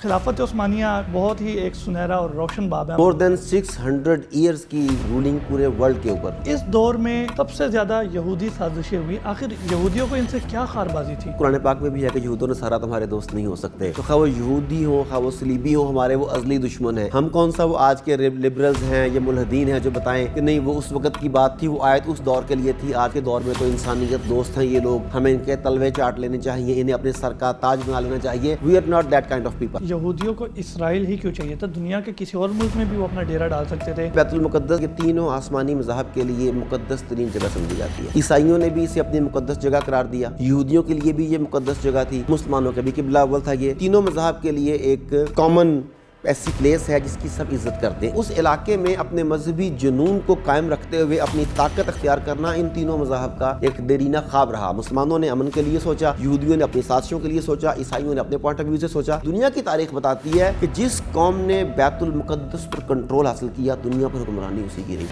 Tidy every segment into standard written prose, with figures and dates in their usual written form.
خلافت عثمانیہ بہت ہی ایک سنہرا اور روشن باب ہے۔ مور دین 600 ایئرز کی رولنگ پورے ورلڈ کے اوپر۔ اس دور میں سب سے زیادہ یہودی سازشیں ہوئی، آخر یہودیوں کو ان سے کیا خاربازی تھی؟ قرآن پاک میں بھی ہے کہ یہود و نصارہ تمہارے دوست نہیں ہو سکتے، تو خواہ وہ یہودی ہوں خواہ وہ صلیبی ہوں، ہمارے وہ ازلی دشمن ہیں۔ ہم کون سا وہ آج کے لبرلز ہیں یا ملحدین ہیں جو بتائیں کہ نہیں وہ اس وقت کی بات تھی، وہ آیت اس دور کے لیے تھی، آج کے دور میں تو انسانیت دوست ہیں یہ لوگ، ہمیں ان کے تلوے چاٹ لینے چاہیے، انہیں اپنے سر کا تاج بنا لینا چاہیے۔ We are not that kind of people. یہودیوں کو اسرائیل ہی کیوں چاہیے تھا؟ دنیا کے کسی اور ملک میں بھی وہ اپنا ڈیرا ڈال سکتے تھے۔ بیت المقدس کے تینوں آسمانی مذاہب کے لیے مقدس ترین جگہ سمجھی جاتی ہے۔ عیسائیوں نے بھی اسے اپنی مقدس جگہ قرار دیا، یہودیوں کے لیے بھی یہ مقدس جگہ تھی، مسلمانوں کے بھی قبلہ اول تھا۔ یہ تینوں مذاہب کے لیے ایک کامن ایسی پلیس ہے جس کی سب عزت کرتے ہیں۔ اس علاقے میں اپنے مذہبی جنون کو قائم رکھتے ہوئے اپنی طاقت اختیار کرنا ان تینوں مذاہب کا ایک دیرینہ خواب رہا۔ مسلمانوں نے امن کے لیے سوچا، یہودیوں نے اپنی سازشوں کے لیے سوچا، عیسائیوں نے اپنے پوائنٹ آف ویو سے سوچا۔ دنیا کی تاریخ بتاتی ہے کہ جس قوم نے بیت المقدس پر کنٹرول حاصل کیا، دنیا پر حکمرانی اسی کی رہی۔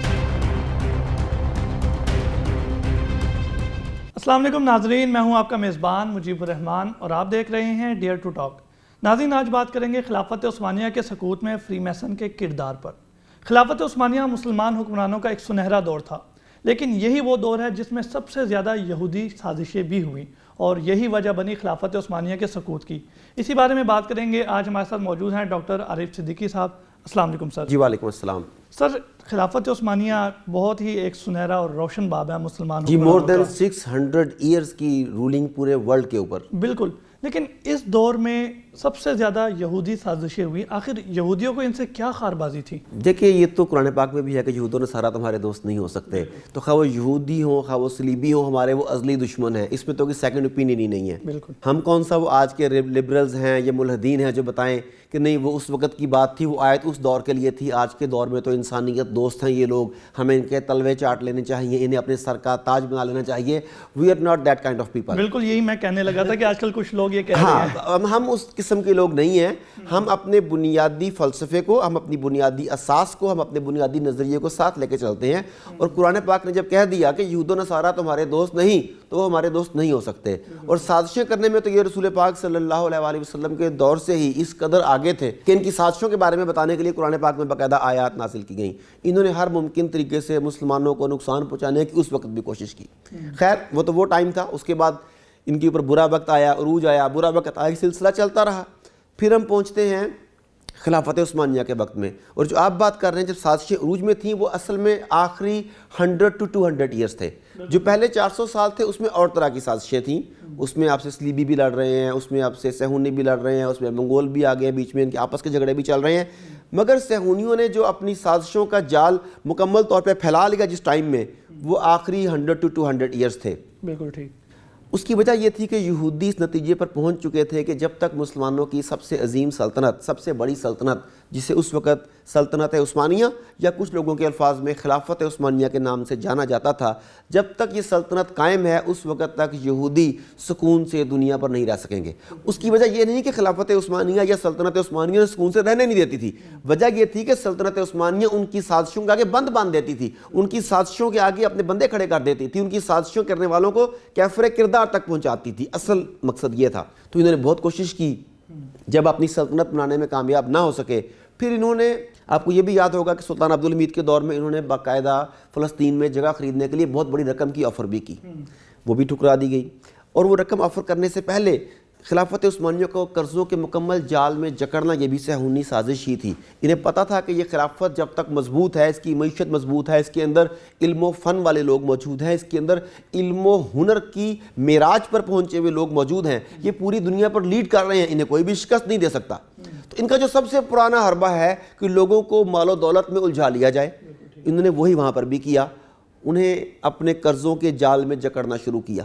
السلام علیکم ناظرین، میں ہوں آپ کا میزبان مجیب الرحمان اور آپ دیکھ رہے ہیں ڈیئر ٹو ٹاک۔ ناظرین، آج بات کریں گے خلافت عثمانیہ کے سقوط میں فری میسن کے کردار پر۔ خلافت عثمانیہ مسلمان حکمرانوں کا ایک سنہرا دور تھا، لیکن یہی وہ دور ہے جس میں سب سے زیادہ یہودی سازشیں بھی ہوئیں اور یہی وجہ بنی خلافت عثمانیہ کے سقوط کی۔ اسی بارے میں بات کریں گے۔ آج ہمارے ساتھ موجود ہیں ڈاکٹر عارف صدیقی صاحب۔ السلام علیکم سر۔ جی وعلیکم السلام۔ سر، خلافت عثمانیہ بہت ہی ایک سنہرا اور روشن باب ہے مسلمان جی مور دین 600 ایئرز کی رولنگ پورے ورلڈ کے اوپر۔ بالکل، لیکن اس دور میں سب سے زیادہ یہودی سازشیں ہوئی، آخر یہودیوں کو ان سے کیا خاربازی تھی؟ دیکھیں یہ تو قرآن پاک میں بھی ہے کہ یہود و نصارہ تمہارے دوست نہیں ہو سکتے، تو خواہ وہ یہودی ہوں خواہ وہ صلیبی ہوں، ہمارے وہ ازلی دشمن ہیں۔ اس میں تو کوئی سیکنڈ اوپینین ہی نہیں ہے۔ بالکل۔ ہم کون سا وہ آج کے لبرلز ہیں یا ملحدین ہیں جو بتائیں کہ نہیں وہ اس وقت کی بات تھی، وہ آیت اس دور کے لیے تھی، آج کے دور میں تو انسانیت دوست ہیں یہ لوگ، ہمیں ان کے تلوے چاٹ لینے چاہیے، انہیں اپنے سر کا تاج بنا لینا چاہیے۔ We are not that kind of people. بالکل، یہی میں کہنے لگا تھا کہ آج کل کچھ لوگ یہ کہہ رہے ہیں۔ ہم اس قسم کے لوگ نہیں ہیں۔ ہم اپنے بنیادی فلسفے کو، ہم اپنی بنیادی اساس کو، ہم اپنے بنیادی نظریے کو ساتھ لے کے چلتے ہیں، اور قرآن پاک نے جب کہہ دیا کہ یہود و نصارہ تمہارے دوست نہیں، تو وہ ہمارے دوست نہیں ہو سکتے۔ اور سازشیں کرنے میں تو یہ رسول پاک صلی اللہ علیہ وآلہ وسلم کے دور سے ہی اس قدر آگے تھے کہ ان کی سازشوں کے بارے میں بتانے کے لیے قرآن پاک میں باقاعدہ آیات نازل کی گئیں۔ انہوں نے ہر ممکن طریقے سے مسلمانوں کو نقصان پہنچانے کی اس وقت بھی کوشش کی۔ خیر وہ تو وہ ٹائم تھا، اس کے بعد ان کے اوپر برا وقت آیا، عروج آیا، برا وقت آیا، سلسلہ چلتا رہا۔ پھر ہم پہنچتے ہیں خلافت عثمانیہ کے وقت میں، اور جو آپ بات کر رہے ہیں جب سازشیں عروج میں تھیں، وہ اصل میں آخری 100 to 200 ایئرز تھے۔ جو پہلے 400 سال تھے اس میں اور طرح کی سازشیں تھیں، اس میں آپ سے صلیبی بھی لڑ رہے ہیں، اس میں آپ سے صہیونی بھی لڑ رہے ہیں، اس میں منگول بھی آ گئے، بیچ میں ان کے آپس کے جھگڑے بھی چل رہے ہیں۔ مگر صہیونیوں نے جو اپنی سازشوں کا جال مکمل طور پہ پھیلا لیا جس ٹائم میں، وہ آخری 100 to 200 ایئرز تھے۔ بالکل ٹھیک۔ اس کی وجہ یہ تھی کہ یہودی اس نتیجے پر پہنچ چکے تھے کہ جب تک مسلمانوں کی سب سے عظیم سلطنت، سب سے بڑی سلطنت، جسے اس وقت سلطنت عثمانیہ یا کچھ لوگوں کے الفاظ میں خلافت عثمانیہ کے نام سے جانا جاتا تھا، جب تک یہ سلطنت قائم ہے اس وقت تک یہودی سکون سے دنیا پر نہیں رہ سکیں گے۔ اس کی وجہ یہ نہیں کہ خلافت عثمانیہ یا سلطنت عثمانیہ سکون سے رہنے نہیں دیتی تھی، وجہ یہ تھی کہ سلطنت عثمانیہ ان کی سازشوں کے آگے بند باندھ دیتی تھی، ان کی سازشوں کے آگے اپنے بندے کھڑے کر دیتی تھی، ان کی سازشوں کرنے والوں کو کیفر کردار تک پہنچاتی تھی۔ اصل مقصد یہ تھا۔ تو انہوں نے بہت کوشش کی، جب اپنی سلطنت بنانے میں کامیاب نہ ہو سکے، پھر انہوں نے، آپ کو یہ بھی یاد ہوگا کہ سلطان عبدالحمید کے دور میں انہوں نے باقاعدہ فلسطین میں جگہ خریدنے کے لیے بہت بڑی رقم کی آفر بھی کی، وہ بھی ٹھکرا دی گئی۔ اور وہ رقم آفر کرنے سے پہلے خلافت عثمانیہ کو قرضوں کے مکمل جال میں جکڑنا یہ بھی صہیونی سازش ہی تھی۔ انہیں پتہ تھا کہ یہ خلافت جب تک مضبوط ہے، اس کی معیشت مضبوط ہے، اس کے اندر علم و فن والے لوگ موجود ہیں، اس کے اندر علم و ہنر کی معراج پر پہنچے ہوئے لوگ موجود ہیں، یہ پوری دنیا پر لیڈ کر رہے ہیں، انہیں کوئی بھی شکست نہیں دے سکتا۔ تو ان کا جو سب سے پرانا حربہ ہے کہ لوگوں کو مال و دولت میں الجھا لیا جائے، انہوں نے وہی وہاں پر بھی کیا، انہیں اپنے قرضوں کے جال میں جکڑنا شروع کیا۔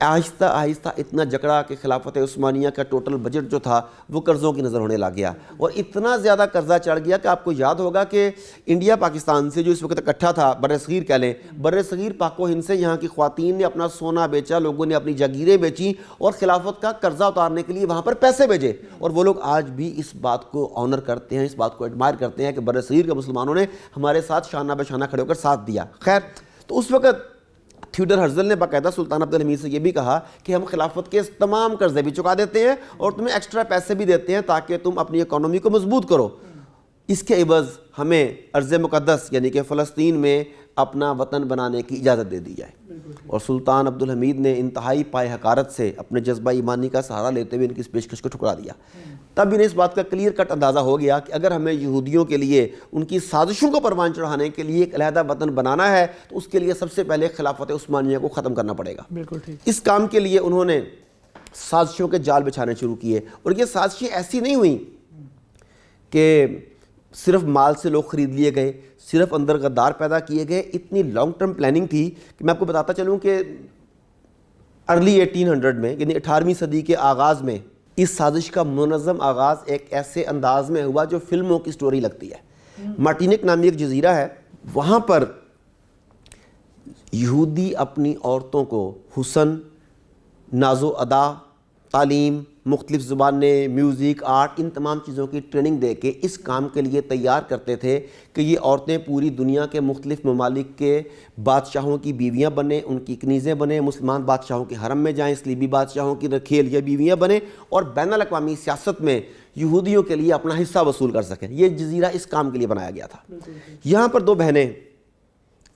آہستہ آہستہ اتنا جکڑا کہ خلافت عثمانیہ کا ٹوٹل بجٹ جو تھا وہ قرضوں کی نظر ہونے لگ گیا، اور اتنا زیادہ قرضہ چڑھ گیا کہ آپ کو یاد ہوگا کہ انڈیا پاکستان سے جو اس وقت اکٹھا تھا، بر صغیر کہہ لیں، بر صغیر پاک و ہند سے یہاں کی خواتین نے اپنا سونا بیچا، لوگوں نے اپنی جاگیریں بیچیں اور خلافت کا قرضہ اتارنے کے لیے وہاں پر پیسے بھیجے، اور وہ لوگ آج بھی اس بات کو آنر کرتے ہیں، اس بات کو ایڈمائر کرتے ہیں کہ بر صغیر کے مسلمانوں نے ہمارے ساتھ شانہ بہ شانہ کھڑے ہو کر ساتھ دیا۔ خیر، تو اس وقت تھیوڈر ہرزل نے باقاعدہ سلطان عبدالحمید سے یہ بھی کہا کہ ہم خلافت کے تمام قرضے بھی چکا دیتے ہیں اور تمہیں ایکسٹرا پیسے بھی دیتے ہیں تاکہ تم اپنی اکانومی کو مضبوط کرو، اس کے عوض ہمیں ارض مقدس یعنی کہ فلسطین میں اپنا وطن بنانے کی اجازت دے دی جائے۔ اور سلطان عبدالحمید نے انتہائی پائے حقارت سے اپنے جذبہ ایمانی کا سہارا لیتے ہوئے ان کی اس پیشکش کو ٹھکرا دیا۔ تب انہیں اس بات کا کلیئر کٹ اندازہ ہو گیا کہ اگر ہمیں یہودیوں کے لیے ان کی سازشوں کو پروان چڑھانے کے لیے ایک علیحدہ وطن بنانا ہے تو اس کے لیے سب سے پہلے خلافت عثمانیہ کو ختم کرنا پڑے گا۔ بالکل ٹھیک۔ اس کام کے لیے انہوں نے سازشوں کے جال بچھانے شروع کیے، اور یہ سازشیں ایسی نہیں ہوئیں کہ صرف مال سے لوگ خرید لیے گئے، صرف اندر غدار پیدا کیے گئے۔ اتنی لانگ ٹرم پلاننگ تھی کہ میں آپ کو بتاتا چلوں کہ ارلی 1800 میں یعنی 18ویں صدی کے آغاز میں اس سازش کا منظم آغاز ایک ایسے انداز میں ہوا جو فلموں کی سٹوری لگتی ہے۔ مارٹینک نامی ایک جزیرہ ہے، وہاں پر یہودی اپنی عورتوں کو حسن، ناز و ادا، تعلیم، مختلف زبانیں، میوزک، آرٹ، ان تمام چیزوں کی ٹریننگ دے کے اس کام کے لیے تیار کرتے تھے کہ یہ عورتیں پوری دنیا کے مختلف ممالک کے بادشاہوں کی بیویاں بنیں، ان کی کنیزیں بنیں، مسلمان بادشاہوں کے حرم میں جائیں، اسلیبی بادشاہوں کی رکھیل یا بیویاں بنیں، اور بین الاقوامی سیاست میں یہودیوں کے لیے اپنا حصہ وصول کر سکیں۔ یہ جزیرہ اس کام کے لیے بنایا گیا تھا۔ یہاں پر دو بہنیں،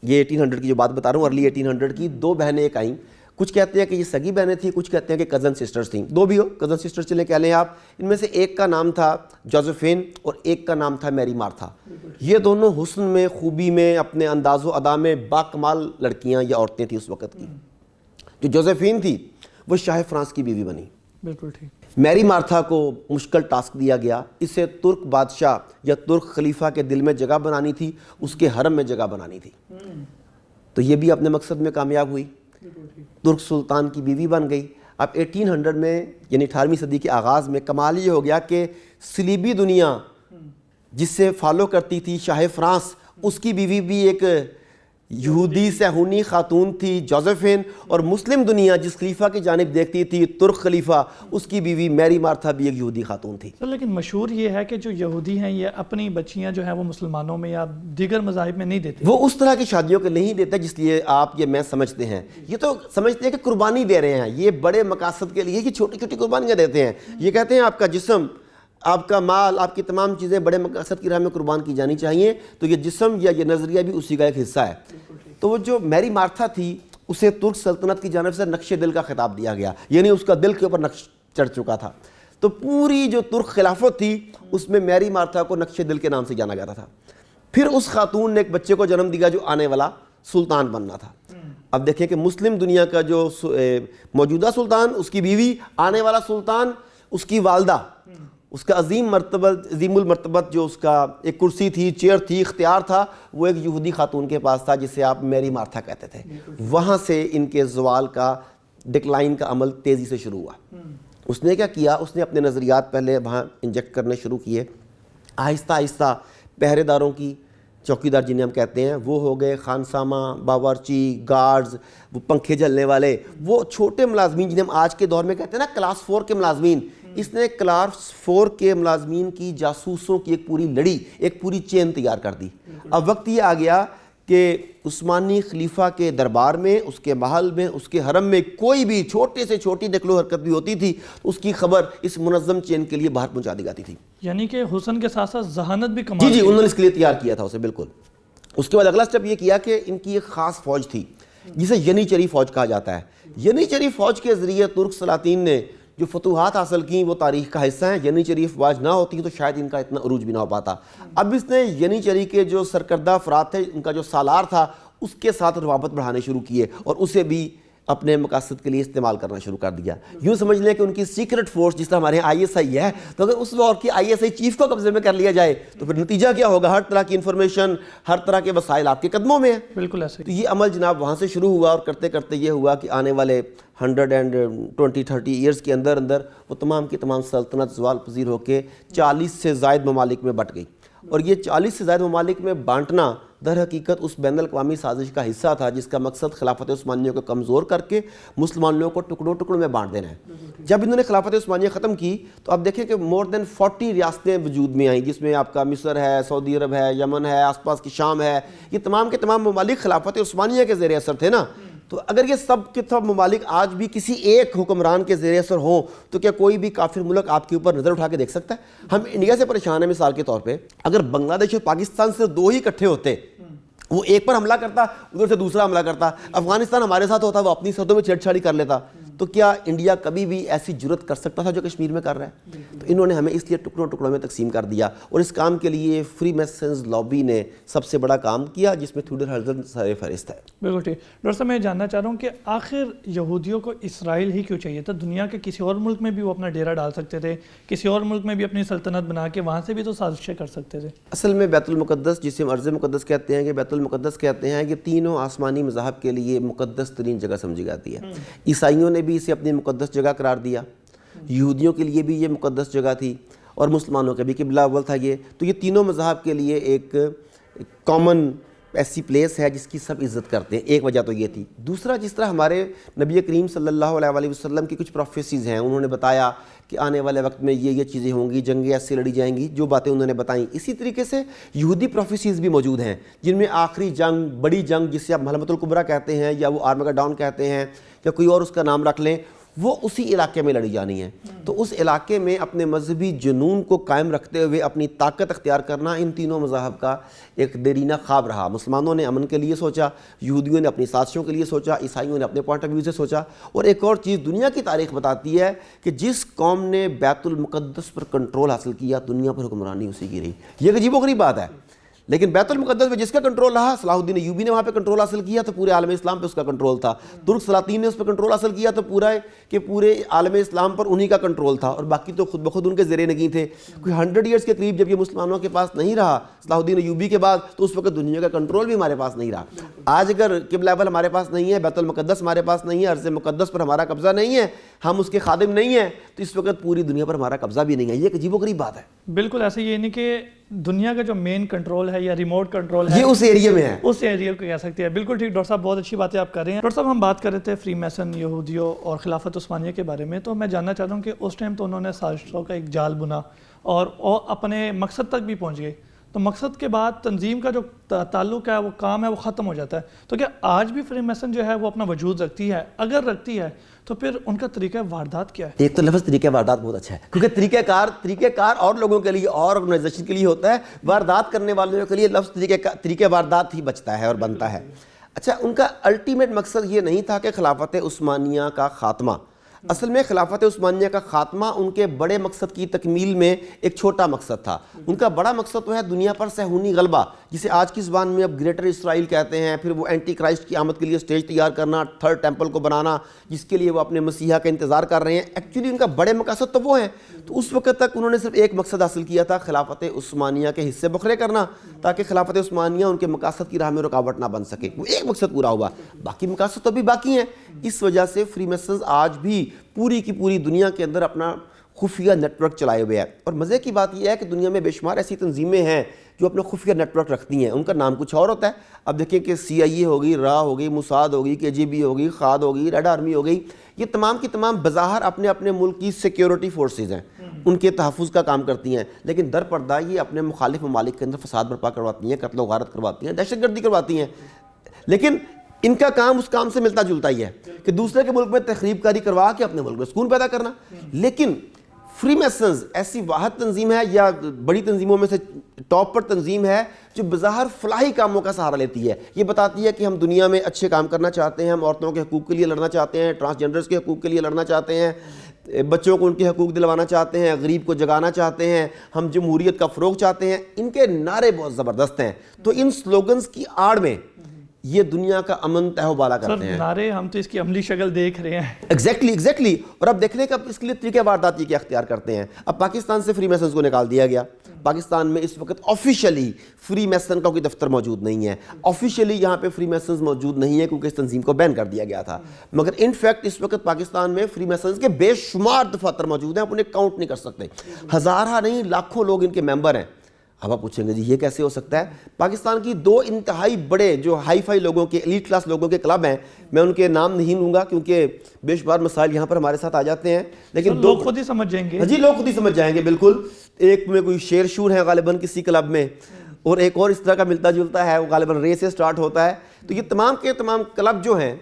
یہ 1800 کی جو بات بتا رہا ہوں، ارلی 1800 کی دو بہنیں ایک آئیں۔ کچھ کہتے ہیں کہ یہ سگی بہنیں تھیں، کچھ کہتے ہیں کہ کزن سسٹرز تھیں، دو بھی ہو، کزن سسٹرز چلیں کہہ لیں آپ۔ ان میں سے ایک کا نام تھا جوزفین اور ایک کا نام تھا میری مارتھا۔ یہ دونوں حسن میں، خوبی میں، اپنے انداز و ادا میں باکمال لڑکیاں یا عورتیں تھیں اس وقت کی۔ جو جوزفین تھی وہ شاہ فرانس کی بیوی بنی۔ بالکل ٹھیک۔ میری مارتھا کو مشکل ٹاسک دیا گیا، اسے ترک بادشاہ یا ترک خلیفہ کے دل میں جگہ بنانی تھی، اس کے حرم میں جگہ بنانی تھی۔ تو یہ بھی اپنے مقصد میں کامیاب ہوئی، ترک سلطان کی بیوی بن گئی۔ اب 1800 میں یعنی 18ویں صدی کے آغاز میں کمال یہ ہو گیا کہ صلیبی دنیا جس سے فالو کرتی تھی شاہ فرانس، اس کی بیوی بھی ایک یہودی صہیونی خاتون تھی جوزفین، اور مسلم دنیا جس خلیفہ کی جانب دیکھتی تھی ترک خلیفہ، اس کی بیوی میری مارتھا بھی ایک یہودی خاتون تھی۔ لیکن مشہور یہ ہے کہ جو یہودی ہیں یہ اپنی بچیاں جو ہیں وہ مسلمانوں میں یا دیگر مذاہب میں نہیں دیتے، وہ اس طرح کی شادیوں کے نہیں دیتے جس لیے آپ یہ میں سمجھتے ہیں۔ یہ تو سمجھتے ہیں کہ قربانی دے رہے ہیں، یہ بڑے مقاصد کے لیے یہ چھوٹی چھوٹی قربانیاں دیتے ہیں۔ یہ کہتے ہیں آپ کا جسم، آپ کا مال، آپ کی تمام چیزیں بڑے مقاصد کی راہ میں قربان کی جانی چاہیے، تو یہ جسم یا یہ نظریہ بھی اسی کا ایک حصہ ہے۔ تو وہ جو میری مارتھا تھی اسے ترک سلطنت کی جانب سے نقش دل کا خطاب دیا گیا، یعنی اس کا دل کے اوپر نقش چڑھ چکا تھا۔ تو پوری جو ترک خلافت تھی اس میں میری مارتھا کو نقش دل کے نام سے جانا جاتا تھا۔ پھر اس خاتون نے ایک بچے کو جنم دیا جو آنے والا سلطان بننا تھا۔ اب دیکھیں کہ مسلم دنیا کا جو موجودہ سلطان، اس کی بیوی، آنے والا سلطان، اس کی والدہ، اس کا عظیم المرتبت جو اس کا ایک کرسی تھی، چیئر تھی، اختیار تھا، وہ ایک یہودی خاتون کے پاس تھا جسے آپ میری مارتھا کہتے تھے۔ وہاں سے ان کے زوال کا، ڈکلائن کا عمل تیزی سے شروع ہوا۔ اس نے کیا کیا؟ اس نے اپنے نظریات پہلے وہاں انجیکٹ کرنے شروع کیے، آہستہ آہستہ پہرے داروں کی، چوکیدار جنہیں ہم کہتے ہیں، وہ ہو گئے خانسامہ، باورچی، گارڈز، وہ پنکھے جلنے والے، وہ چھوٹے ملازمین جنہیں ہم آج کے دور میں کہتے ہیں نا کلاس 4 کے ملازمین۔ اس نے کلاس 4 کے ملازمین کی جاسوسوں کی ایک پوری لڑی، ایک پوری چین تیار کر دی۔ اب وقت یہ آ گیا کہ عثمانی خلیفہ کے دربار میں، اس کے محل میں، اس کے حرم میں کوئی بھی چھوٹے سے چھوٹی نقل و حرکت بھی ہوتی تھی تو اس کی خبر اس منظم چین کے لیے باہر پہنچا دی جاتی تھی۔ یعنی کہ حسن کے ساتھ ساتھ ذہانت بھی کمال جی انہوں نے اس کے لیے تیار کیا تھا اسے، بالکل۔ اس کے بعد اگلا سٹیپ یہ کیا کہ ان کی ایک خاص فوج تھی جسے ینیچری فوج کہا جاتا ہے۔ ینیچری فوج کے ذریعے ترک سلاطین نے جو فتوحات حاصل کیں وہ تاریخ کا حصہ ہیں۔ ینیچری افواج نہ ہوتی تو شاید ان کا اتنا عروج بھی نہ ہو پاتا۔ اب اس نے ینیچری کے جو سرکردہ افراد تھے، ان کا جو سالار تھا، اس کے ساتھ روابط بڑھانے شروع کیے اور اسے بھی اپنے مقاصد کے لیے استعمال کرنا شروع کر دیا۔ یوں سمجھ لیں کہ ان کی سیکرٹ فورس جس طرح ہمارے یہاں ISI ہے، تو اگر اس دور کی ISI چیف کو قبضے میں کر لیا جائے تو پھر نتیجہ کیا ہوگا؟ ہر طرح کی انفارمیشن، ہر طرح کے وسائل آپ کے قدموں میں ہیں۔ بالکل ایسے تو یہ عمل جناب وہاں سے شروع ہوا، اور کرتے کرتے یہ ہوا کہ آنے والے 120-30 ایئرز کے اندر وہ تمام کی تمام سلطنت زوال پذیر ہو کے 40 سے زائد ممالک میں بٹ گئی۔ اور یہ 40 سے زائد ممالک میں بانٹنا در حقیقت اس بین الاقوامی سازش کا حصہ تھا جس کا مقصد خلافت عثمانیہ کو کمزور کر کے مسلمان لوگوں کو ٹکڑوں ٹکڑوں میں بانٹ دینا ہے۔ جب انہوں نے خلافت عثمانیہ ختم کی تو اب دیکھیں کہ more than 40 ریاستیں وجود میں آئیں، جس میں آپ کا مصر ہے، سعودی عرب ہے، یمن ہے، آس پاس کی شام ہے۔ یہ تمام کے تمام ممالک خلافت عثمانیہ کے زیر اثر تھے نا۔ تو اگر یہ سب کے سب ممالک آج بھی کسی ایک حکمران کے زیر اثر ہوں تو کیا کوئی بھی کافر ملک آپ کے اوپر نظر اٹھا کے دیکھ سکتا ہے؟ ہم انڈیا سے پریشان ہیں مثال کے طور پہ، اگر بنگلہ دیش اور پاکستان سے دو ہی اکٹھے ہوتے، وہ ایک پر حملہ کرتا ادھر سے دوسرا حملہ کرتا، افغانستان ہمارے ساتھ ہوتا وہ اپنی سرحدوں میں چھیڑ چھاڑی کر لیتا، تو کیا انڈیا کبھی بھی ایسی جرت کر سکتا تھا جو کشمیر میں کر رہا ہے؟ تو انہوں نے ہمیں اس لیے ٹکڑوں ٹکڑوں میں تقسیم کر دیا، اور اس کام کے لیے فری میسنز لابی نے سب سے بڑا کام کیا جس میں تھیوڈر ہرزل سر فہرست ہے۔ بالکل ٹھیک۔ ڈاکٹر صاحب میں جاننا چاہ رہا ہوں کہ آخر یہودیوں کو اسرائیل ہی کیوں چاہیے تھا؟ دنیا کے کسی اور ملک میں بھی وہ اپنا ڈیرا ڈال سکتے تھے، کسی اور ملک میں بھی اپنی سلطنت بنا کے وہاں سے بھی تو سازشیں کر سکتے تھے۔ اصل میں بیت المقدس، جسے ہم ارض مقدس کہتے ہیں کہ بیت المقدس کہتے ہیں، یہ تینوں آسمانی مذاہب کے لیے مقدس ترین جگہ سمجھی جاتی ہے۔ عیسائیوں نے بھی اسے اپنی مقدس جگہ قرار دیا، یہودیوں کے لیے بھی یہ مقدس جگہ تھی، اور مسلمانوں کا بھی قبلہ اول تھا یہ، تو یہ تینوں مذاہب کے لیے ایک کامن ایسی پلیس ہے جس کی سب عزت کرتے ہیں۔ ایک وجہ تو یہ تھی۔ دوسرا، جس طرح ہمارے نبی کریم صلی اللہ علیہ وآلہ وسلم کی کچھ پروفیسیز ہیں، انہوں نے بتایا کہ آنے والے وقت میں یہ چیزیں ہوں گی، جنگیں ایسے لڑی جائیں گی، جو باتیں انہوں نے بتائیں۔ اسی طریقے سے یہودی پروفیسیز بھی موجود ہیں جن میں آخری جنگ، بڑی جنگ جسے آپ ملحمۃ الکبریٰ کہتے ہیں یا وہ آرمگڈون کہتے ہیں یا کوئی اور اس کا نام رکھ لیں، وہ اسی علاقے میں لڑی جانی ہے۔ تو اس علاقے میں اپنے مذہبی جنون کو قائم رکھتے ہوئے اپنی طاقت اختیار کرنا ان تینوں مذاہب کا ایک دیرینہ خواب رہا۔ مسلمانوں نے امن کے لیے سوچا، یہودیوں نے اپنی سازشوں کے لیے سوچا، عیسائیوں نے اپنے پوائنٹ آف ویو سے سوچا۔ اور ایک اور چیز دنیا کی تاریخ بتاتی ہے کہ جس قوم نے بیت المقدس پر کنٹرول حاصل کیا، دنیا پر حکمرانی اسی کی رہی۔ یہ ایک عجیب و غریب بات ہے، لیکن بیت المقدس میں جس کا کنٹرول رہا، صلاح الدین ایوبی نے وہاں پہ کنٹرول حاصل کیا تو پورے عالم اسلام پہ اس کا کنٹرول تھا۔ ترک سلاطین نے اس پہ کنٹرول حاصل کیا تو پورے عالم اسلام پر انہی کا کنٹرول تھا، اور باقی تو خود بخود ان کے زیر نگین تھے۔ کوئی 100 ایئرز کے قریب جب یہ مسلمانوں کے پاس نہیں رہا صلاح الدین ایوبی کے بعد، تو اس وقت دنیا کا کنٹرول بھی ہمارے پاس نہیں رہا۔ آج اگر قبلہ اول ہمارے پاس نہیں ہے، بیت المقدس ہمارے پاس نہیں ہے، ارض مقدس پر ہمارا قبضہ نہیں ہے، ہم اس کے خادم نہیں ہیں، تو اس وقت پوری دنیا پر ہمارا قبضہ بھی نہیں ہے۔ یہ ایک عجیب و غریب بات ہے۔ بالکل ایسے یہ نہیں کہ دنیا کا جو مین کنٹرول ہے یا ریموٹ کنٹرول ہے یہ اس ایریا میں ہے، اس ایریا کو کہہ سکتے ہیں۔ بالکل ٹھیک ڈاکٹر صاحب، بہت اچھی باتیں آپ کر رہے ہیں۔ ڈاکٹر صاحب ہم بات کر رہے تھے فری میسن، یہودیوں اور خلافت عثمانیہ کے بارے میں، تو میں جاننا چاہتا ہوں کہ اس ٹائم تو انہوں نے سازشوں کا ایک جال بنا اور اپنے مقصد تک بھی پہنچ گئے، تو مقصد کے بعد تنظیم کا جو تعلق ہے، وہ کام ہے، وہ ختم ہو جاتا ہے۔ تو کیا آج بھی فری میسن جو ہے وہ اپنا وجود رکھتی ہے؟ اگر رکھتی ہے تو پھر ان کا طریقہ واردات کیا ہے؟ ایک تو لفظ طریقہ واردات بہت اچھا ہے، کیونکہ طریقہ کار اور لوگوں کے لیے اور آرگنائزیشن کے لیے ہوتا ہے، واردات کرنے والوں کے لیے لفظ طریقہ واردات ہی بچتا ہے اور بنتا ہے۔ اچھا، ان کا الٹیمیٹ مقصد یہ نہیں تھا کہ خلافت عثمانیہ کا خاتمہ، اصل میں خلافت عثمانیہ کا خاتمہ ان کے بڑے مقصد کی تکمیل میں ایک چھوٹا مقصد تھا۔ ان کا بڑا مقصد تو ہے دنیا پر صہیونی غلبہ، جسے آج کی زبان میں اب گریٹر اسرائیل کہتے ہیں، پھر وہ اینٹی کرائسٹ کی آمد کے لیے سٹیج تیار کرنا، تھرڈ ٹیمپل کو بنانا، جس کے لیے وہ اپنے مسیحا کا انتظار کر رہے ہیں۔ ایکچولی ان کا بڑے مقصد تو وہ ہیں۔ تو اس وقت تک انہوں نے صرف ایک مقصد حاصل کیا تھا، خلافت عثمانیہ کے حصے بکھرے کرنا، تاکہ خلافت عثمانیہ ان کے مقاصد کی راہ میں رکاوٹ نہ بن سکے۔ وہ ایک مقصد پورا ہوا، باقی مقاصد تو بھی باقی ہیں۔ اس وجہ سے فری میسنز آج بھی پوری کی پوری دنیا کے اندر اپنا خفیہ نیٹ ورک چلائے ہوئے ہے۔ اور مزے کی بات یہ ہے کہ دنیا میں بے شمار ایسی تنظیمیں ہیں جو اپنا خفیہ نیٹ ورک رکھتی ہیں، ان کا نام کچھ اور ہوتا ہے۔ اب دیکھیں کہ CIA ہوگی، را ہوگی، موساد ہوگی، KGB ہوگی، خاد ہوگی، ریڈ آرمی ہو گئی، یہ تمام کی تمام بظاہر اپنے اپنے ملک کی سیکیورٹی فورسز ہیں، ان کے تحفظ کا کام کرتی ہیں، لیکن در پردہ یہ اپنے مخالف ممالک کے اندر فساد برپا کرواتی ہیں، قتل و غارت کرواتی ہیں، دہشت گردی کرواتی ہیں۔ لیکن ان کا کام اس کام سے ملتا جلتا ہی ہے کہ دوسرے کے ملک میں تخریب کاری کروا کے اپنے ملک میں سکون پیدا کرنا۔ لیکن فری میسنز ایسی واحد تنظیم ہے یا بڑی تنظیموں میں سے ٹاپ پر تنظیم ہے جو بظاہر فلاحی کاموں کا سہارا لیتی ہے۔ یہ بتاتی ہے کہ ہم دنیا میں اچھے کام کرنا چاہتے ہیں، ہم عورتوں کے حقوق کے لیے لڑنا چاہتے ہیں، ٹرانسجینڈرز کے حقوق کے لیے لڑنا چاہتے ہیں، بچوں کو ان کے حقوق دلوانا چاہتے ہیں، غریب کو جگانا چاہتے ہیں، ہم جمہوریت کا فروغ چاہتے ہیں۔ ان کے نعرے بہت زبردست ہیں۔ تو ان سلوگنز کی آڑ میں یہ دنیا کا امن تہ و بالا کرتے ہیں۔ نعرے ہم تو اس کی عملی شکل دیکھ رہے ہیں۔ ایگزیکٹلی۔ اور اب دیکھنے کا اس کے لیے طریقہ واردات یہ کیا اختیار کرتے ہیں۔ اب پاکستان سے فری میسنز کو نکال دیا گیا، پاکستان میں اس وقت آفیشلی فری میسن کا کوئی دفتر موجود نہیں ہے، آفیشلی یہاں پہ فری میسنز موجود نہیں ہے کیونکہ اس تنظیم کو بین کر دیا گیا تھا، مگر ان فیکٹ اس وقت پاکستان میں فری میسنز کے بے شمار دفاتر موجود ہیں، آپ انہیں کاؤنٹ نہیں کر سکتے، ہزارہ نہیں لاکھوں لوگ ان کے ممبر ہیں۔ اب آپ پوچھیں گے جی یہ کیسے ہو سکتا ہے؟ پاکستان کی دو انتہائی بڑے جو ہائی فائی لوگوں کے ایلیٹ کلاس لوگوں کے کلب ہیں، میں ان کے نام نہیں لوں گا کیونکہ بے شمار مسائل یہاں پر ہمارے ساتھ آ جاتے ہیں، لیکن لوگ خود ہی سمجھ جائیں گے۔ جی لوگ خود ہی سمجھ جائیں گے، بالکل۔ ایک میں کوئی شیر شور ہے غالباً کسی کلب میں، اور ایک اور اس طرح کا ملتا جلتا ہے، وہ غالباً رے سے سٹارٹ ہوتا ہے۔ تو یہ تمام کے تمام کلب جو ہیں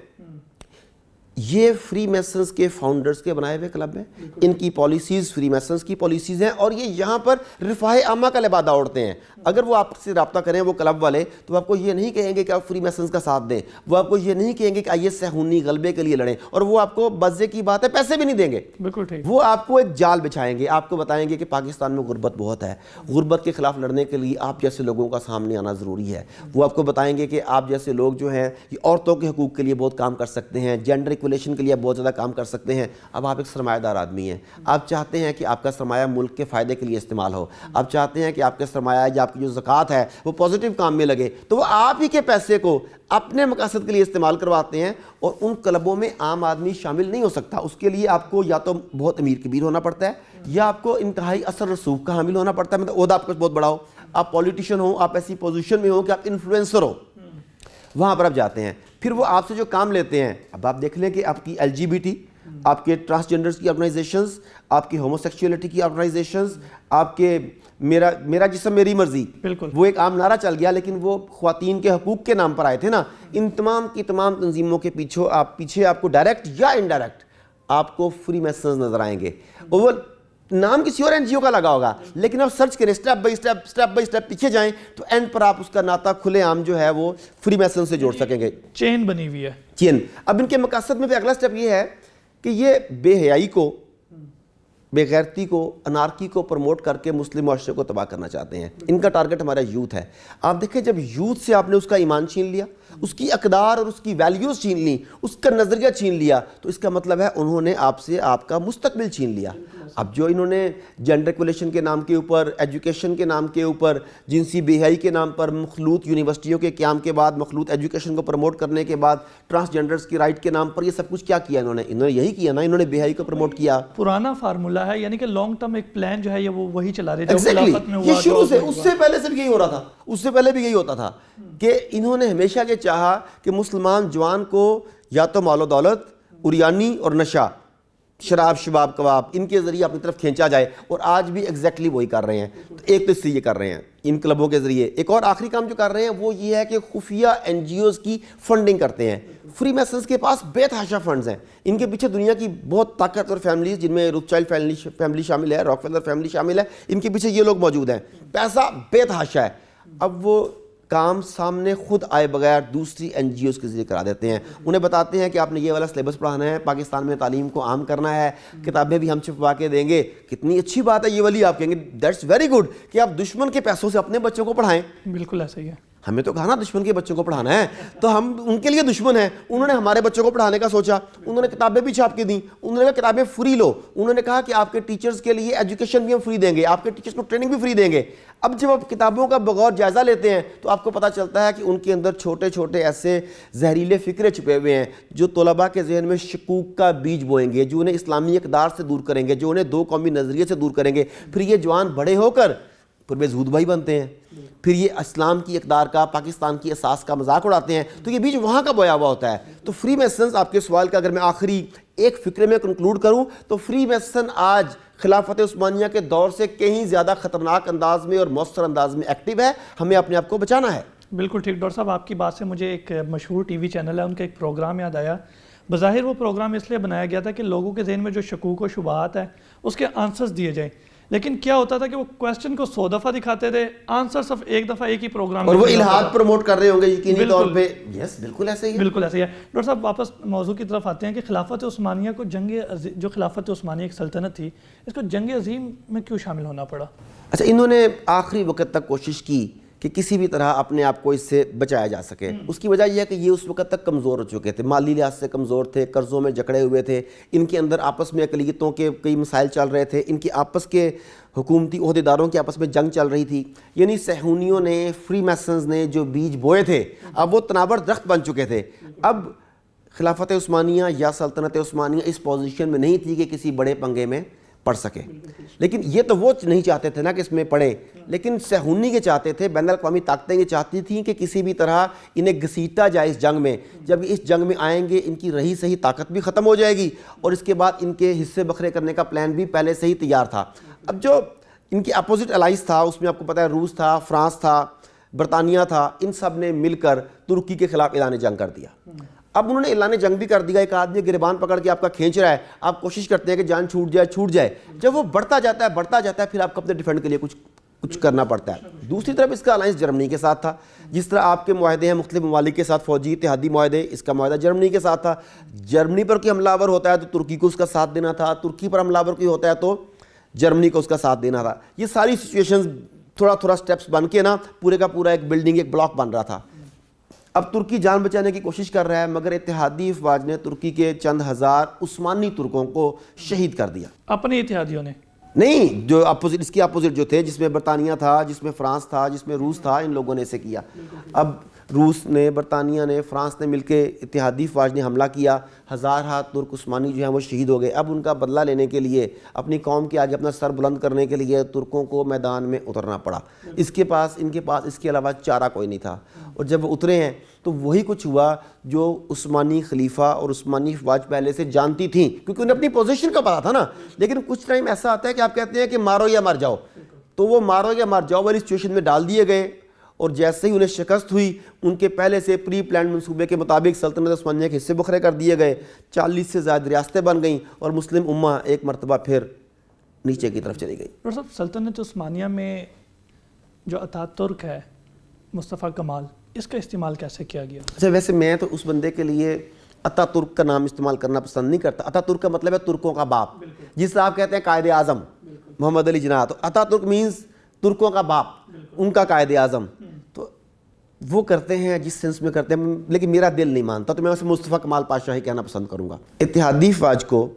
یہ فری میسنز کے فاؤنڈرز کے بنائے ہوئے کلب ہیں. ان کی پالیسیز فری میسنز کی پالیسیز ہیں, اور یہ یہاں پر رفاہ عامہ کا لبادہ اوڑھتے ہیں. اگر وہ آپ سے رابطہ کریں وہ کلب والے, تو آپ کو یہ نہیں کہیں گے کہ آپ فری میسنز کا ساتھ دیں, وہ آپ کو یہ نہیں کہیں گے کہ آئیے صہیونی غلبے کے لیے لڑیں, اور وہ آپ کو مزے کی بات ہے پیسے بھی نہیں دیں گے. بالکل ٹھیک. وہ آپ کو ایک جال بچھائیں گے, آپ کو بتائیں گے کہ پاکستان میں غربت بہت ہے, غربت کے خلاف لڑنے کے لیے آپ جیسے لوگوں کا سامنے آنا ضروری ہے. وہ آپ کو بتائیں گے کہ آپ جیسے لوگ جو ہیں یہ عورتوں کے حقوق کے لیے بہت کام کر سکتے ہیں, جینڈر ایکولیشن کے لیے بہت زیادہ کام کر سکتے ہیں. اب آپ ایک سرمایہ دار آدمی ہیں, آپ چاہتے ہیں کہ آپ کا سرمایہ ملک کے فائدے کے لیے استعمال ہو, آپ چاہتے ہیں کہ آپ کا سرمایہ یا آپ کی جو زکوٰۃ ہے وہ پازیٹیو کام میں لگے, تو وہ آپ ہی کے پیسے کو اپنے مقاصد کے لیے استعمال کرواتے ہیں. اور ان کلبوں میں عام آدمی شامل نہیں ہو سکتا. اس کے لیے آپ کو یا تو بہت امیر کبیر ہونا پڑتا ہے, یا آپ کو انتہائی اثر رسوخ کا حامل ہونا پڑتا ہے, مطلب عہدہ آپ کا بہت بڑا ہو, آپ پولیٹیشین ہو, آپ ایسی پوزیشن میں ہو کہ آپ انفلوئنسر ہو, وہاں پر آپ جاتے ہیں. پھر وہ آپ سے جو کام لیتے ہیں, اب آپ دیکھ لیں کہ آپ کی LGBT, آپ کے ٹرانسجینڈرز کی آرگنائزیشنز, آپ کی ہومو سیکچولیٹی کی آرگنائزیشنز, آپ کے میرا جسم میری مرضی, بالکل وہ ایک عام نعرہ چل گیا, لیکن وہ خواتین کے حقوق کے نام پر آئے تھے نا. ان تمام کی تمام تنظیموں کے پیچھے آپ کو ڈائریکٹ یا انڈائریکٹ آپ کو فری میسنز نظر آئیں گے. اور وہ نام کسی اور NGO کا لگا ہوگا, لیکن آپ سرچ کریں اسٹیپ بائی اسٹیپ پیچھے جائیں تو اینڈ پر آپ اس کا ناطہ کھلے عام جو ہے وہ فری میسن سے جوڑ سکیں گے. چین بنی ہوئی ہے. چین. اب ان کے مقاصد میں بھی اگلا اسٹیپ یہ ہے کہ یہ بے حیائی کو, بے غیرتی کو, انارکی کو پروموٹ کر کے مسلم معاشرے کو تباہ کرنا چاہتے ہیں. ان کا ٹارگٹ ہمارا یوتھ ہے. آپ دیکھیں جب یوتھ سے آپ نے اس کا ایمان چھین لیا, اس کی اقدار اور اس کی ویلیوز چھین لی, اس کا نظریہ چھین لیا, تو اس کا مطلب ہے انہوں نے آپ سے آپ کا مستقبل چھین لیا. اب جو انہوں نے جینڈر ایکولیشن کے نام کے اوپر, ایجوکیشن کے نام کے اوپر, جنسی بے حیائی کے نام پر, مخلوط یونیورسٹیوں کے قیام کے بعد, مخلوط ایجوکیشن کو پروموٹ کرنے کے بعد, ٹرانسجینڈرز کی رائٹ کے نام پر, یہ سب کچھ کیا کیا انہوں نے یہی کیا نا, انہوں نے بے حیائی کو پروموٹ کیا. پرانا فارمولا ہے, یعنی کہ لانگ ٹرم ایک پلان جو ہے یہ وہی چلا رہے تھے. یہ شروع سے, اس سے پہلے سے بھی یہی ہو رہا تھا, اس سے پہلے بھی یہی ہوتا تھا کہ انہوں نے ہمیشہ یہ چاہا کہ مسلمان جوان کو یا تو مال و دولت, اریانی اور نشہ, شراب شباب کباب, ان کے ذریعے اپنی طرف کھینچا جائے. اور آج بھی ایگزیکٹلی وہی کر رہے ہیں. ایک تو اس سے یہ کر رہے ہیں ان کلبوں کے ذریعے. ایک اور آخری کام جو کر رہے ہیں وہ یہ ہے کہ خفیہ NGOز کی فنڈنگ کرتے ہیں. فری میسنز کے پاس بے تحاشا فنڈز ہیں. ان کے پیچھے دنیا کی بہت طاقتور فیملیز, جن میں روتھشائلڈ فیملی شامل ہے, راک فیلر فیملی شامل ہے, ان کے پیچھے یہ لوگ موجود ہیں. پیسہ بے تحاشا ہے. اب وہ کام سامنے خود آئے بغیر دوسری NGOز کے ذریعے کرا دیتے ہیں. انہیں بتاتے ہیں کہ آپ نے یہ والا سلیبس پڑھانا ہے, پاکستان میں تعلیم کو عام کرنا ہے, کتابیں بھی ہم چھپوا کے دیں گے. کتنی اچھی بات ہے یہ والی. آپ کہیں گے دیٹس ویری گڈ کہ آپ دشمن کے پیسوں سے اپنے بچوں کو پڑھائیں. بالکل ایسا ہی ہے. ہمیں تو کہا نا دشمن کے بچوں کو پڑھانا ہے, تو ہم ان کے لیے دشمن ہیں. انہوں نے ہمارے بچوں کو پڑھانے کا سوچا, انہوں نے کتابیں بھی چھاپ کے دیں. انہوں نے کہا کتابیں فری لو. انہوں نے کہا کہ آپ کے ٹیچرز کے لیے ایجوکیشن بھی ہم فری دیں گے, آپ کے ٹیچرز کو ٹریننگ بھی فری دیں گے. اب جب آپ کتابوں کا بغور جائزہ لیتے ہیں تو آپ کو پتہ چلتا ہے کہ ان کے اندر چھوٹے چھوٹے ایسے زہریلے فکرے چھپے ہوئے ہیں جو طلباء کے ذہن میں شکوک کا بیج بوئیں گے, جو انہیں اسلامی اقدار سے دور کریں گے, جو انہیں دو قومی نظریے سے دور کریں گے. پھر یہ جوان بڑے ہو کر پرویز ہود بھائی بنتے ہیں, پھر یہ اسلام کی اقدار کا, پاکستان کی اساس کا مذاق اڑاتے ہیں. تو یہ بیج وہاں کا بویا ہوا ہوتا ہے. تو فری میسنز, آپ کے سوال کا اگر میں آخری ایک فکرے میں کنکلوڈ کروں تو فری میسن آج خلافت عثمانیہ کے دور سے کہیں زیادہ خطرناک انداز میں اور مؤثر انداز میں ایکٹیو ہے. ہمیں اپنے آپ کو بچانا ہے. بالکل ٹھیک. ڈاکٹر صاحب آپ کی بات سے مجھے ایک مشہور ٹی وی چینل ہے, ان کا ایک پروگرام یاد آیا. بظاہر وہ پروگرام اس لیے بنایا گیا تھا کہ لوگوں کے ذہن میں جو شکوک و شبہات ہیں اس کے آنسرز دیے جائیں. لیکن کیا ہوتا تھا کہ وہ کویسچن کو 100 دفعہ دکھاتے تھے, آنسر صرف ایک دفعہ ایک ہی پروگرام, اور وہ الہاد پروموٹ کر رہے ہوں گے یقینی طور پہ. یس بالکل ایسے ہی ہے. بالکل ایسے ہی ہے. ڈاکٹر صاحب واپس موضوع کی طرف آتے ہیں کہ خلافت عثمانیہ کو جو خلافت عثمانیہ ایک سلطنت تھی, اس کو جنگ عظیم میں کیوں شامل ہونا پڑا؟ اچھا, انہوں نے آخری وقت تک کوشش کی کہ کسی بھی طرح اپنے آپ کو اس سے بچایا جا سکے. اس کی وجہ یہ ہے کہ یہ اس وقت تک کمزور ہو چکے تھے, مالی لحاظ سے کمزور تھے, قرضوں میں جکڑے ہوئے تھے, ان کے اندر آپس میں اقلیتوں کے کئی مسائل چل رہے تھے, ان کی آپس کے حکومتی عہدیداروں کی آپس میں جنگ چل رہی تھی. یعنی صہیونیوں نے, فری میسنز نے جو بیج بوئے تھے اب وہ تناور درخت بن چکے تھے. اب خلافت عثمانیہ یا سلطنت عثمانیہ اس پوزیشن میں نہیں تھی کہ کسی بڑے پنگے میں پڑھ سکے. لیکن یہ تو وہ نہیں چاہتے تھے نا کہ اس میں پڑھے, لیکن صہیونی کے چاہتے تھے, بین الاقوامی طاقتیں یہ چاہتی تھیں کہ کسی بھی طرح انہیں گھسیٹا جائے اس جنگ میں. جب اس جنگ میں آئیں گے ان کی رہی صحیح طاقت بھی ختم ہو جائے گی, اور اس کے بعد ان کے حصے بکھرے کرنے کا پلان بھی پہلے سے ہی تیار تھا. اب جو ان کی اپوزٹ الائز تھا, اس میں آپ کو پتہ ہے روس تھا, فرانس تھا, برطانیہ تھا, ان سب نے مل کر ترکی کے خلاف اعلان جنگ کر دیا. اب انہوں نے اعلان جنگ بھی کر دیا، ایک آدمی گریبان پکڑ کے آپ کا کھینچ رہا ہے، آپ کوشش کرتے ہیں کہ جان چھوٹ جائے، جب وہ بڑھتا جاتا ہے پھر آپ کو اپنے ڈیفینڈ کے لیے کچھ کرنا پڑتا ہے۔ دوسری طرف اس کا الائنس جرمنی کے ساتھ تھا، جس طرح آپ کے معاہدے ہیں مختلف ممالک کے ساتھ، فوجی اتحادی معاہدے، اس کا معاہدہ جرمنی کے ساتھ تھا۔ جرمنی پر کوئی حملہ آور ہوتا ہے تو ترکی کو اس کا ساتھ دینا تھا، ترکی پر حملہ آور کوئی ہوتا ہے تو جرمنی کو اس کا ساتھ دینا تھا۔ یہ ساری سچویشنز تھوڑا سٹیپس بن کے نا پورے کا پورا ایک بلڈنگ، ایک بلاک بن رہا تھا۔ اب ترکی جان بچانے کی کوشش کر رہا ہے، مگر اتحادی افواج نے ترکی کے چند ہزار عثمانی ترکوں کو شہید کر دیا۔ اپنے اتحادیوں نے نہیں، جو اپوزٹ، اس کی اپوزٹ جو تھے، جس میں برطانیہ تھا، جس میں فرانس تھا، جس میں روس تھا، ان لوگوں نے اسے کیا۔ اب روس نے، برطانیہ نے، فرانس نے مل کے اتحادی افواج نے حملہ کیا، ہزارہ ترک عثمانی جو ہیں وہ شہید ہو گئے۔ اب ان کا بدلہ لینے کے لیے، اپنی قوم کے آگے اپنا سر بلند کرنے کے لیے ترکوں کو میدان میں اترنا پڑا۔ ان کے پاس اس کے علاوہ چارہ کوئی نہیں تھا، اور جب وہ اترے ہیں تو وہی کچھ ہوا جو عثمانی خلیفہ اور عثمانی افواج پہلے سے جانتی تھیں، کیونکہ انہیں اپنی پوزیشن کا پتا تھا نا۔ لیکن کچھ ٹائم ایسا آتا ہے کہ آپ کہتے ہیں کہ مارو یا مر جاؤ، تو وہ مارو یا مر جاؤ والی سچویشن میں ڈال دیے گئے، اور جیسے ہی انہیں شکست ہوئی، ان کے پہلے سے پری پلانڈ منصوبے کے مطابق سلطنت عثمانیہ کے حصے بکھرے کر دیے گئے، 40 سے زائد ریاستیں بن گئیں، اور مسلم امہ ایک مرتبہ پھر نیچے کی طرف چلی گئی۔ ڈاکٹر صاحب، سلطنت عثمانیہ میں جو اتا ترک ہے، مصطفیٰ کمال، اس کا استعمال کیسے کیا گیا؟ اچھا، ویسے میں تو اس بندے کے لیے اتا ترک کا نام استعمال کرنا پسند نہیں کرتا۔ اتا ترک کا مطلب ہے ترکوں کا باپ، جس طرح آپ کہتے ہیں قائد اعظم محمد علی جناح، تو اتا ترک مینز ترکوں کا باپ، ان کا قائد اعظم۔ تو وہ کرتے ہیں جس سینس میں کرتے ہیں، لیکن میرا دل نہیں مانتا، تو میں اسے مصطفیٰ کمال پاشا ہی کہنا پسند کروں گا۔ اتحادی افواج کو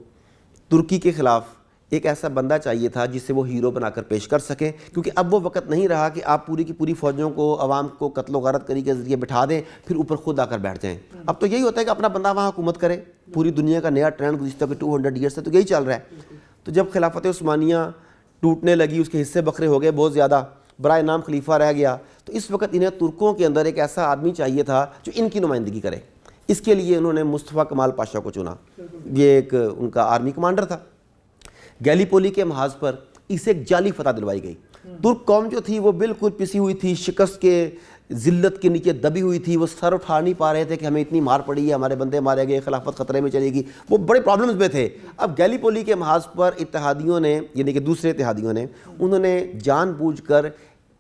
ترکی کے خلاف ایک ایسا بندہ چاہیے تھا جسے وہ ہیرو بنا کر پیش کر سکیں، کیونکہ اب وہ وقت نہیں رہا کہ آپ پوری کی پوری فوجوں کو، عوام کو قتل و غارت کری کے ذریعے بٹھا دیں، پھر اوپر خود آ کر بیٹھ جائیں۔ اب تو یہی ہوتا ہے کہ اپنا بندہ وہاں حکومت کرے۔ پوری دنیا کا نیا ٹرینڈ گزشتہ 200 ایئر سے تو یہی چل رہا ہے۔ تو جب خلافت عثمانیہ ٹوٹنے لگی، اس کے حصے بکھرے ہو گئے بہت زیادہ، برائے نام خلیفہ رہ گیا، تو اس وقت انہیں ترکوں کے اندر ایک ایسا آدمی چاہیے تھا جو ان کی نمائندگی کرے۔ اس کے لیے انہوں نے مصطفیٰ کمال پاشا کو چنا۔ یہ ایک ان کا آرمی کمانڈر تھا۔ گیلی پولی کے محاذ پر اسے ایک جعلی فتح دلوائی گئی۔ ترک قوم جو تھی وہ بالکل پسی ہوئی تھی، شکست کے ذلت کے نیچے دبی ہوئی تھی، وہ سر اٹھا نہیں پا رہے تھے کہ ہمیں اتنی مار پڑی ہے، ہمارے بندے مارے گئے، خلافت خطرے میں چلے گی، وہ بڑے پرابلمز میں تھے۔ اب گیلی پولی کے محاذ پر اتحادیوں نے، یعنی کہ دوسرے اتحادیوں نے، انہوں نے جان بوجھ کر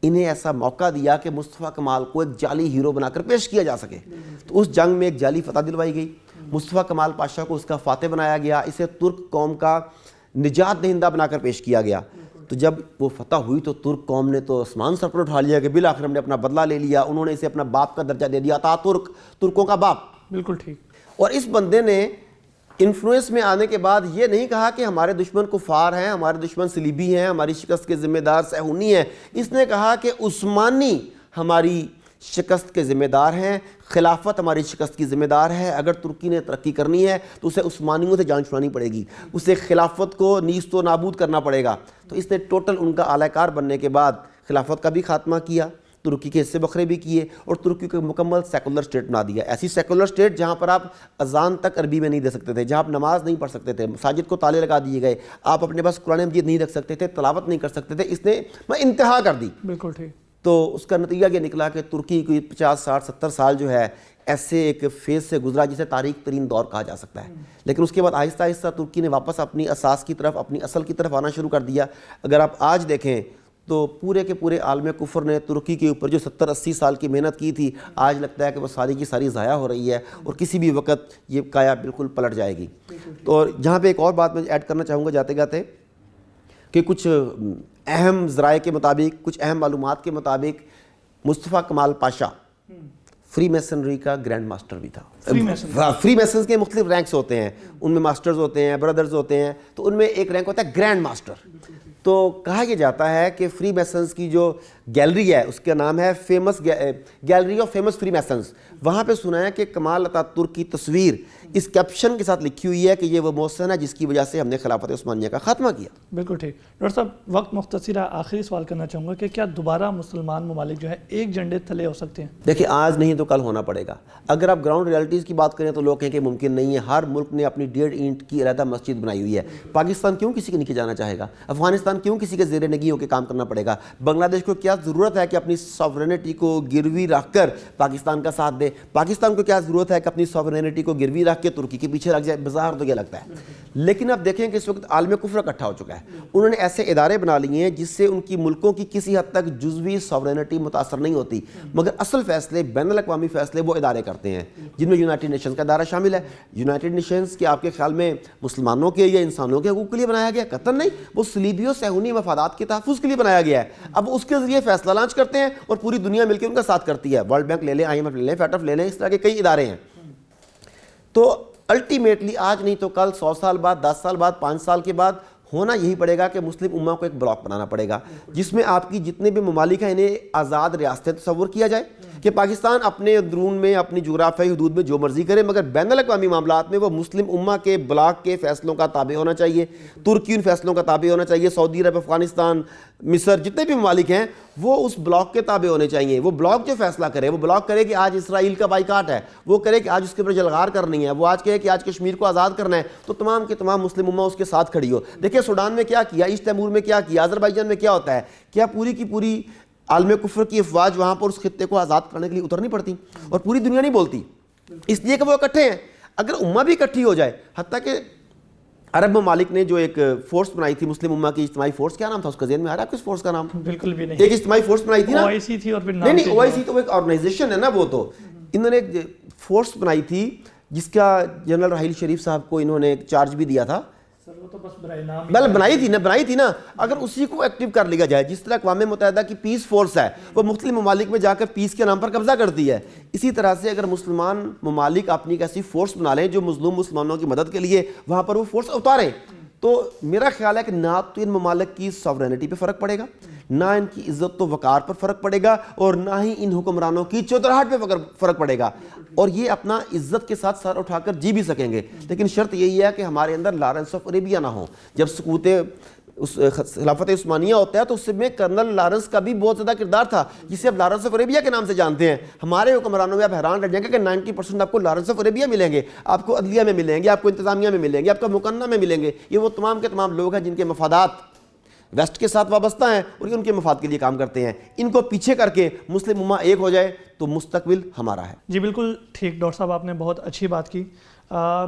انہیں ایسا موقع دیا کہ مصطفیٰ کمال کو ایک جعلی ہیرو بنا کر پیش کیا جا سکے۔ تو اس جنگ میں ایک جعلی فتح دلوائی گئی، مصطفیٰ کمال پاشا کو اس کا فاتح بنایا گیا، اسے ترک قوم کا نجات دہندہ بنا کر پیش کیا گیا۔ تو جب وہ فتح ہوئی تو ترک قوم نے تو آسمان سر پر اٹھا لیا کہ بالآخر ہم نے اپنا بدلہ لے لیا۔ انہوں نے اسے اپنا باپ کا درجہ دے دیا، اتا ترک، ترکوں کا باپ۔ بالکل ٹھیک۔ اور اس بندے نے انفلوئنس میں آنے کے بعد یہ نہیں کہا کہ ہمارے دشمن کفار ہیں، ہمارے دشمن صلیبی ہیں، ہماری شکست کے ذمہ دار صہیونی ہیں۔ اس نے کہا کہ عثمانی ہماری شکست کے ذمہ دار ہیں، خلافت ہماری شکست کی ذمہ دار ہے۔ اگر ترکی نے ترقی کرنی ہے تو اسے عثمانیوں سے جان چھڑانی پڑے گی، اسے خلافت کو نیست و نابود کرنا پڑے گا۔ تو اس نے ٹوٹل ان کا اعلی کار بننے کے بعد خلافت کا بھی خاتمہ کیا، ترکی کے حصے بکھرے بھی کیے، اور ترکی کو مکمل سیکولر اسٹیٹ بنا دیا۔ ایسی سیکولر اسٹیٹ جہاں پر آپ اذان تک عربی میں نہیں دے سکتے تھے، جہاں آپ نماز نہیں پڑھ سکتے تھے، مساجد کو تالے لگا دیے گئے، آپ اپنے پاس قرآن مجید نہیں رکھ سکتے تھے، تلاوت نہیں کر سکتے تھے۔ اس نے انتہا کر دی۔ بالکل ٹھیک۔ تو اس کا نتیجہ یہ نکلا کہ ترکی کوئی 50 60 70 سال جو ہے ایسے ایک فیز سے گزرا جسے تاریخ ترین دور کہا جا سکتا ہے۔ لیکن اس کے بعد آہستہ آہستہ ترکی نے واپس اپنی اساس کی طرف، اپنی اصل کی طرف آنا شروع کر دیا۔ اگر آپ آج دیکھیں تو پورے کے پورے عالم کفر نے ترکی کے اوپر جو 70 80 سال کی محنت کی تھی، آج لگتا ہے کہ وہ ساری کی ساری ضائع ہو رہی ہے، اور کسی بھی وقت یہ کایا بالکل پلٹ جائے گی۔ تو جہاں پہ ایک اور بات میں ایڈ کرنا چاہوں گا جاتے جاتے، کہ کچھ اہم ذرائع کے مطابق، کچھ اہم معلومات کے مطابق مصطفیٰ کمال پاشا فری میسنری کا گرینڈ ماسٹر بھی تھا۔ فری میسنز کے مختلف رینکس ہوتے ہیں، ان میں ماسٹرز ہوتے ہیں، بردرز ہوتے ہیں، تو ان میں ایک رینک ہوتا ہے گرینڈ ماسٹر۔ تو کہا یہ جاتا ہے کہ فری میسنز کی جو گیلری ہے اس کا نام ہے famous gallery of famous free masons. وہاں پہ سنا ہے کہ کمال اتا ترک کی تصویر اس کیپشن کے ساتھ لکھی ہوئی ہے کہ یہ وہ محسن ہے جس کی وجہ سے ہم نے خلافت عثمانیہ کا خاتمہ کیا۔ بالکل ٹھیک ڈاکٹر صاحب، وقت مختصر ہے، آخری سوال کرنا چاہوں گا کہ کیا دوبارہ مسلمان ممالک جو ہے ایک جھنڈے تلے ہو سکتے ہیں؟ دیکھیں آج نہیں تو کل ہونا پڑے گا۔ اگر آپ گراؤنڈ ریالٹیز کی بات کریں تو لوگ کہیں کہ ممکن نہیں ہے، ہر ملک نے اپنی 1.5 اینٹ کی علیحدہ مسجد بنائی ہوئی ہے۔ پاکستان کیوں کسی کے نیچے جانا چاہے گا؟ افغانستان کیوں کسی کے زیر نگی ہو کے کام کرنا پڑے گا؟ بنگلہ دیش کو کیا ضرورت ہے کہ اپنی سوورینٹی کو گروی رکھ کر پاکستان کا ساتھ دے؟ پاکستان کو کیا ضرورت ہے کہ اپنی سوورینٹی کو گروی رکھ کے ترکی کے پیچھے رکھ جائے؟ بظاہر تو یہ لگتا ہے، لیکن اب دیکھیں کہ اس وقت عالم کفر اکٹھا ہو چکا ہے۔ انہوں نے ایسے ادارے بنا لیے ہیں جس سے ان کی ملکوں کی کسی حد تک جزوی سوورینٹی متاثر نہیں ہوتی، مگر اصل فیصلے، بین الاقوامی فیصلے وہ ادارے کرتے ہیں، جن میں یونائٹڈ نیشنز کا ادارہ شامل ہے۔ یونائٹڈ نیشنز کے آپ کے خیال میں مسلمانوں کے یا انسانوں کے حقوق کے لیے بنایا گیا؟ قطعاً نہیں، وہ صلیبی و صہیونی مفادات کے تحفظ کے لیے بنایا گیا ہے۔ اب اس کے ذریعے فیصلہ لانچ کرتے ہیں اور پوری دنیا مل کے ان کا ساتھ کرتی ہے۔ ورلڈ بینک لے لیں، IMF لے لیں، FATF لے لیں، اس طرح کے کئی ادارے ہیں۔ تو الٹیمیٹلی آج نہیں تو کل، 100 سال بعد، 10 سال بعد، 5 سال کے بعد ہونا یہی پڑے گا کہ مسلم امہ کو ایک بلاک بنانا پڑے گا جس میں آپ کی جتنے بھی ممالک ہیں انہیں آزاد ریاستیں تصور کیا جائے کہ پاکستان اپنے اندرون میں اپنی جغرافیائی حدود میں جو مرضی کرے، مگر بین الاقوامی معاملات میں وہ مسلم امہ کے بلاک کے فیصلوں کا تابع ہونا چاہیے، ترکی ان فیصلوں کا تابع ہونا چاہیے، سعودی عرب، افغانستان، مصر، جتنے بھی ممالک ہیں وہ اس بلاک کے تابع ہونے چاہیے۔ وہ بلاک جو فیصلہ کرے، وہ بلاک کرے کہ آج اسرائیل کا بائیکاٹ ہے، وہ کرے کہ آج اس کے اوپر جلغار کرنی ہے، وہ آج کہے کہ آج کشمیر کو آزاد کرنا ہے، تو تمام کے تمام مسلم امہ اس کے ساتھ کھڑی ہو۔ دیکھیں سوڈان میں کیا کیا، ایسٹ تیمور میں کیا کیا، آذربائیجان میں کیا ہوتا ہے، کیا پوری کی پوری عالم کفر کی افواج وہاں پر اس خطے کو آزاد کرنے کے لیے اتر نہیں پڑتی؟ اور پوری دنیا نہیں بولتی، اس لیے کہ وہ اکٹھے ہیں۔ اگر امہ بھی اکٹھی ہو جائے، حتیٰ کہ عرب ممالک نے جو ایک فورس بنائی تھی مسلم امہ کی اجتماعی فورس، کیا نام تھا اس کا؟ ذہن میں آ رہا ہے آپ کو اس فورس کا نام؟ بالکل بھی نہیں، ایک اجتماعی فورس بنائی تھی نا، OIC تھی، اور پھر نہیں OIC تو وہ ایک آرگنائزیشن ہے نا، وہ تو انہوں نے ایک فورس بنائی تھی جس کا جنرل راحیل شریف صاحب کو انہوں نے ایک چارج بھی دیا تھا۔ بنائی تھی نا، اگر اسی کو ایکٹیو کر لیا جائے، جس طرح اقوام متحدہ کی پیس فورس ہے وہ مختلف ممالک میں جا کر پیس کے نام پر قبضہ کرتی ہے، اسی طرح سے اگر مسلمان ممالک اپنی ایک ایسی فورس بنا لیں جو مظلوم مسلمانوں کی مدد کے لیے وہاں پر وہ فورس اتاریں، تو میرا خیال ہے کہ نہ تو ان ممالک کی سوورینٹی پہ فرق پڑے گا، نہ ان کی عزت و وقار پر فرق پڑے گا، اور نہ ہی ان حکمرانوں کی چودراہٹ پہ فرق پڑے گا، اور یہ اپنا عزت کے ساتھ سر اٹھا کر جی بھی سکیں گے۔ لیکن شرط یہی ہے کہ ہمارے اندر لارنس آف عربیہ نہ ہو۔ جب سقوط خلافت عثمانیہ ہوتا ہے تو اس میں کرنل لارنس کا بھی بہت زیادہ کردار تھا، جسے اب لارنس آف عربیہ کے نام سے جانتے ہیں۔ ہمارے حکمرانوں میں آپ حیران رہ جائیں گے کہ 90% آپ کو لارنس آف عربیہ ملیں گے، آپ کو عدلیہ میں ملیں گے، آپ کو انتظامیہ میں ملیں گے، آپ کو مقننہ میں ملیں گے۔ یہ وہ تمام کے تمام لوگ ہیں جن کے مفادات ویسٹ کے ساتھ وابستہ ہیں اور یہ ان کے مفاد کے لیے کام کرتے ہیں۔ ان کو پیچھے کر کے مسلم امہ ایک ہو جائے تو مستقبل ہمارا ہے۔ جی بالکل ٹھیک ڈاکٹر صاحب، آپ نے بہت اچھی بات کی۔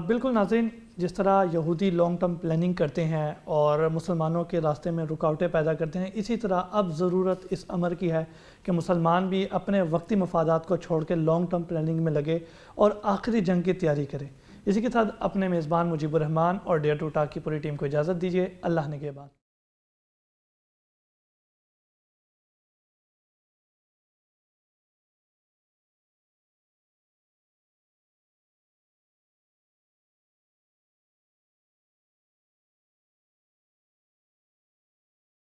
بالکل ناظرین، جس طرح یہودی لانگ ٹرم پلاننگ کرتے ہیں اور مسلمانوں کے راستے میں رکاوٹیں پیدا کرتے ہیں، اسی طرح اب ضرورت اس امر کی ہے کہ مسلمان بھی اپنے وقتی مفادات کو چھوڑ کے لانگ ٹرم پلاننگ میں لگے اور آخری جنگ کی تیاری کرے۔ اسی کے ساتھ اپنے میزبان مجیب الرحمان اور ڈیئر ٹو ٹاک کی پوری ٹیم کو اجازت دیجیے۔ اللہ نگہبان۔